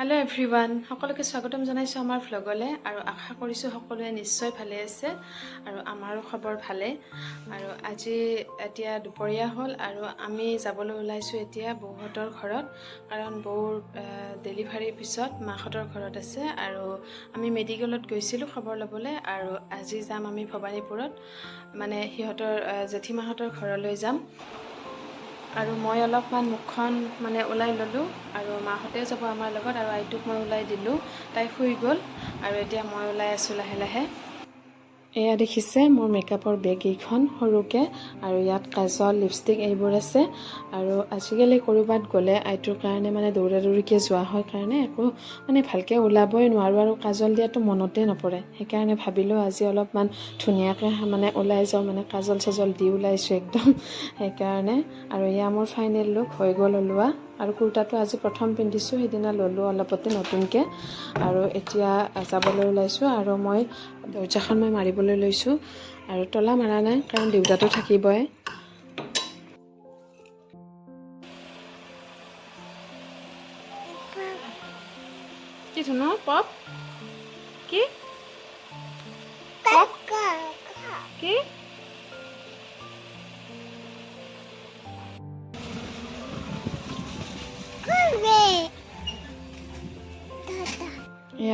Hello everyone সকলোকে স্বাগতম জনাইছো আমাৰ ভ্লগলে আৰু আশা কৰিছো সকলোৱে নিশ্চয় ভালে আছে আৰু আমাৰো খবৰ ভালে আৰু আজি এতিয়া দুপৰীয়া হ'ল আৰু আমি যাবলৈ ওলাইছো এতিয়া বৌহতৰ ঘৰত কাৰণ বৌৰ ডেলিভাৰীৰ পিছত মাহতৰ ঘৰত আছে আৰু আমি মেডিকেলত গৈছিলো খবৰ লবলৈ আৰু আজি যাম আমি ভবানীপুৰত মানে হিহতৰ জেঠিমাহতৰ ঘৰলৈ যাম আৰু মই অলপমান মুখখন মানে ওলাই ললো আৰু মাহতে যাব আমাৰ লগত আৰু আইটোক মই ওলাই দিলো তাই শুই গল আৰু এতিয়া মই ওলাই আছো লাহে লাহে এয়া দেখিছে মোৰ মেকআপৰ বেগ এইখন সৰুকে আৰু ইয়াত কাজল লিপষ্টিক এইবোৰ আছে আৰু আজিকালি কৰবাত গলে আইটোৰ কাৰণে মানে দৌৰা দৌৰিকে যোৱা হয় কাৰণে একো মানে ভালকে ওলাবই নোৱাৰো আৰু কাজল দিয়াটো মনতে নপৰে সেইকাৰণে ভাবিলো আজি অলপমান ধুনিয়াকে মানে ওলাই যাও মানে কাজল সজল দি ওলাইছো একদম সেইকাৰণে আৰু ইয়া মোৰ ফাইনেল লুক হৈ গল ওলোৱা আৰু কুৰ্তাটো আজি প্ৰথম পিন্ধিছো সেইদিনা ললো অলপতে নতুনকে আৰু এতিয়া যাবলৈ ওলাইছো আৰু মই দৰ্জাখন মই মাৰিবলৈ লৈছো আৰু তলা মাৰা নাই কাৰণ দেউতাটো থাকিবই কি ধুনো পপ কি পপ কি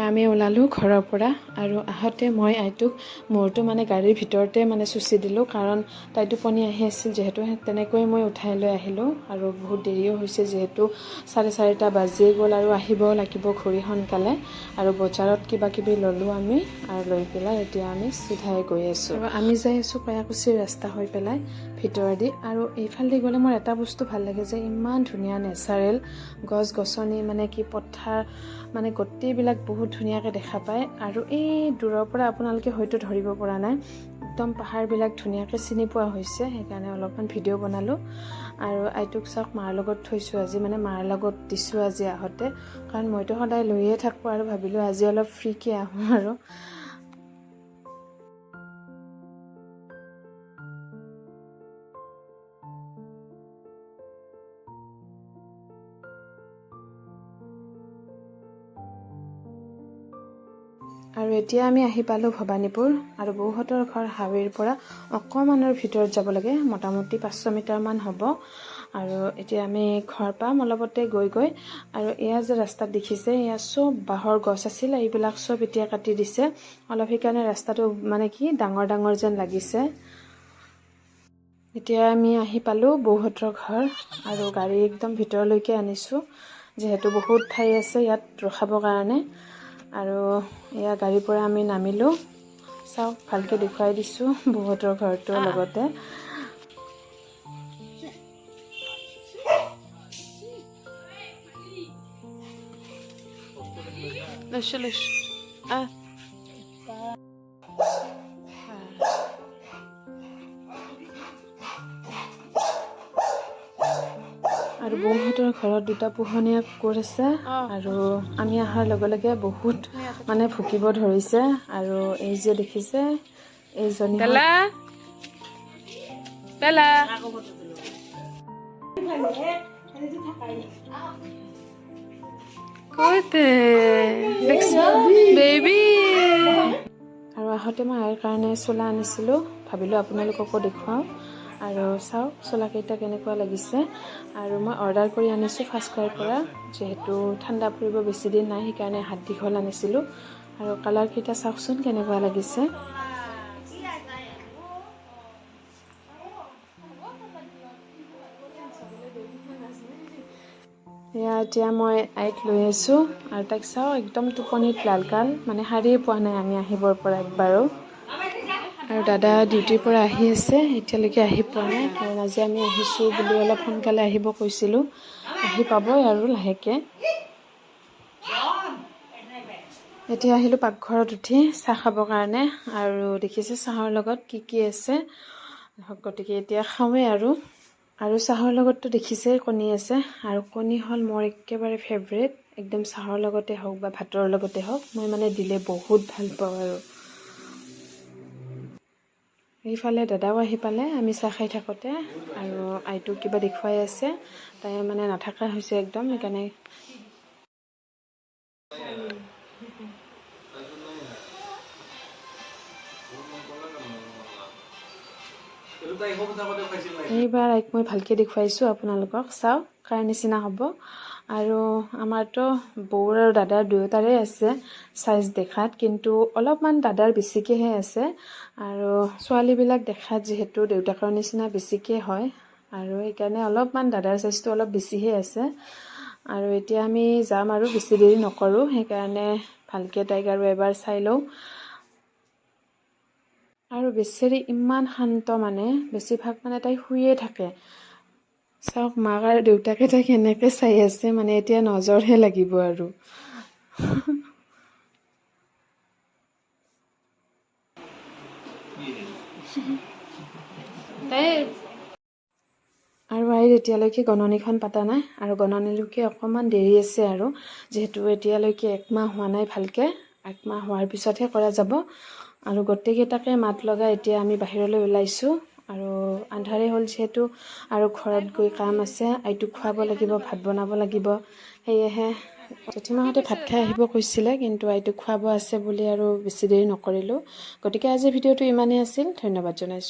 আমি ওলালো ঘৰৰ পৰা আৰু আহতে মই আইটোক মোৰটো মানে গাড়ীৰ ভিতৰতে মানে চুচি দিলো কাৰণ তাই টোপনি আহি আছিল যেহেতু তেনেকৈ মই উঠাই লৈ আহিলো আৰু বহুত দেৰিও হৈছে যেহেতু 4:30 বাজিয়ে গ'ল আৰু আহিবও লাগিব ঘূৰি সোনকালে আৰু বজাৰত কিবা কিবি ললো আমি আৰু লৈ পেলাই এতিয়া আমি সিধাই গৈ আছো আৰু আমি যাই আছো কয়াকুছিৰ ৰাস্তা হৈ পেলাই ভিতৰেদি আৰু এইফালে গ'লে মোৰ এটা বস্তু ভাল লাগে যে ইমান ধুনীয়া নেচাৰেল গছ গছনি মানে কি পথাৰ মানে গোটেইবিলাক বহুত ধুনীয়াকে দেখা পায় আৰু এই দূৰৰ পৰা আপোনালোকে হয়তো ধৰিব পৰা নাই একদম পাহাৰবিলাক ধুনীয়াকে চিনি পোৱা হৈছে সেইকাৰণে অলপমান ভিডিঅ' বনালো আৰু আইটোক চাওক মাৰ লগত থৈছো আজি মানে মাৰ লগত দিছো আজি আহতে কাৰণ মইতো সদায় লৈয়ে থাকো আৰু ভাবিলো আজি অলপ ফ্ৰীকে আহো আৰু আৰু এতিয়া আমি আহি পালো ভবানীপুৰ আৰু বৌহতৰ ঘৰ হাৱেৰ পৰা অকমানৰ ভিতৰত যাব লাগে মোটামুটি 500 মিটাৰ মান হ'ব আৰু এতিয়া আমি ঘৰ পাম অলপতে গৈ আৰু এয়া যে ৰাস্তাত দেখিছে এয়া সব বাহৰ গছ আছিল এইবিলাক সব এতিয়া কাটি দিছে অলপ সেইকাৰণে ৰাস্তাটো মানে কি ডাঙৰ ডাঙৰ যেন লাগিছে এতিয়া আমি আহি পালো বৌহতৰ ঘৰ আৰু গাড়ী একদম ভিতৰলৈকে আনিছো যেহেতু বহুত ঠাই আছে ইয়াত ৰখাবৰ কাৰণে আৰু এয়া গাড়ীৰ পৰা আমি নামিলো চাওক ভালকে দেখুৱাই দিছো বৌহতৰ ঘৰটোৰ লগতে আৰু বৌহতৰ ঘৰত দুটা পোহনীয়া কুকুৰ আছে আৰু আমি অহাৰ লগে লগে বহুত মানে ভুকিব ধৰিছে আৰু এই যে দেখিছে এইজনী বেলা কইতে বেবি আৰু আহতে মই আইৰ কাৰণে চোলা আনিছিলো ভাবিলো আপোনালোককো দেখুৱাও আৰু চাওক চোলাকেইটা কেনেকুৱা লাগিছে আৰু মই অৰ্ডাৰ কৰি আনিছো ফাৰ্ষ্টক্ৰাইৰ পৰা যেহেতু ঠাণ্ডা পৰিব বেছি দিন নাই সেইকাৰণে হাত দীঘল আনিছিলো আৰু কালাৰ কেইটা চাওকচোন কেনেকুৱা লাগিছে এয়া এতিয়া মই আইক লৈ আছো আৰু তাইক চাও একদম টোপনিত লালকাল মানে হাৰিয়ে পোৱা নাই আমি আহিবৰ পৰা একবাৰো আৰু দাদা ডিউটিৰ পৰা আহি আছে এতিয়ালৈকে আহি পোৱা নাই কাৰণ আজি আমি আহিছো বুলি অলপ সোনকালে আহিব কৈছিলো আহি পাবই আৰু লাহেকে এতিয়া আহিলো পাকঘৰত উঠি চাহ খাবৰ কাৰণে আৰু দেখিছে চাহৰ লগত কি আছে গতিকে এতিয়া খাওঁৱে আৰু চাহৰ লগততো দেখিছে কণী আছে আৰু কণী হ'ল মোৰ একেবাৰে ফেভৰেট একদম চাহৰ লগতে হওক বা ভাতৰ লগতে হওক মই মানে দিলে বহুত ভাল পাওঁ আৰু এইফালে দাদাও আহি পালে আমি চাহ খাই থাকোঁতে আৰু আইটো কিবা দেখুৱাই আছে তাই মানে নাথাকা হৈছে একদম সেইকাৰণে এইবাৰ মই ভালকৈ দেখুৱাইছোঁ আপোনালোকক, চাওক কাৰ নিচিনা হ'ব। আৰু আমাৰতো বৌৰ আৰু দাদাৰ দুয়োটাৰে আছে চাইজ দেখাত, কিন্তু অলপমান দাদাৰ বেছিকৈহে আছে। আৰু ছোৱালীবিলাক দেখাত যিহেতু দেউতাকৰ নিচিনা বেছিকৈ হয়, আৰু সেইকাৰণে অলপমান দাদাৰ চাইজটো অলপ বেছিহে আছে। আৰু এতিয়া আমি যাম আৰু বেছি দেৰি নকৰোঁ, সেইকাৰণে ভালকৈ তাইক আৰু এবাৰ চাই লওঁ। আৰু বেচেৰি ইমান শান্ত, মানে বেছিভাগ মানে তাই শুইয়ে থাকে। চাওক মাক আৰু দেউতাকে তাইক কেনেকৈ চাই আছে, মানে এতিয়া নজৰহে লাগিব আৰু। আৰু আইৰ এতিয়ালৈকে গণনিখন পতা নাই, আৰু গণনিলৈকে অকণমান দেৰি আছে, আৰু যিহেতু এতিয়ালৈকে 1 মাহ হোৱা নাই ভালকৈ, 1 মাহ হোৱাৰ পিছতহে কৰা যাব। আৰু গোটেইকেইটাকে মাত লগাই এতিয়া আমি বাহিৰলৈ ওলাইছোঁ। আৰু আন্ধাৰে হ'ল যিহেতু, আৰু ঘৰত গৈ কাম আছে, আইটোক খুৱাব লাগিব, ভাত বনাব লাগিব। সেয়েহে জেঠীমাহঁতে ভাত খাই আহিব কৈছিলে, কিন্তু আইটোক খুৱাব আছে বুলি আৰু বেছি দেৰি নকৰিলোঁ। গতিকে আজিৰ ভিডিঅ'টো ইমানেই আছিল। ধন্যবাদ জনাইছোঁ।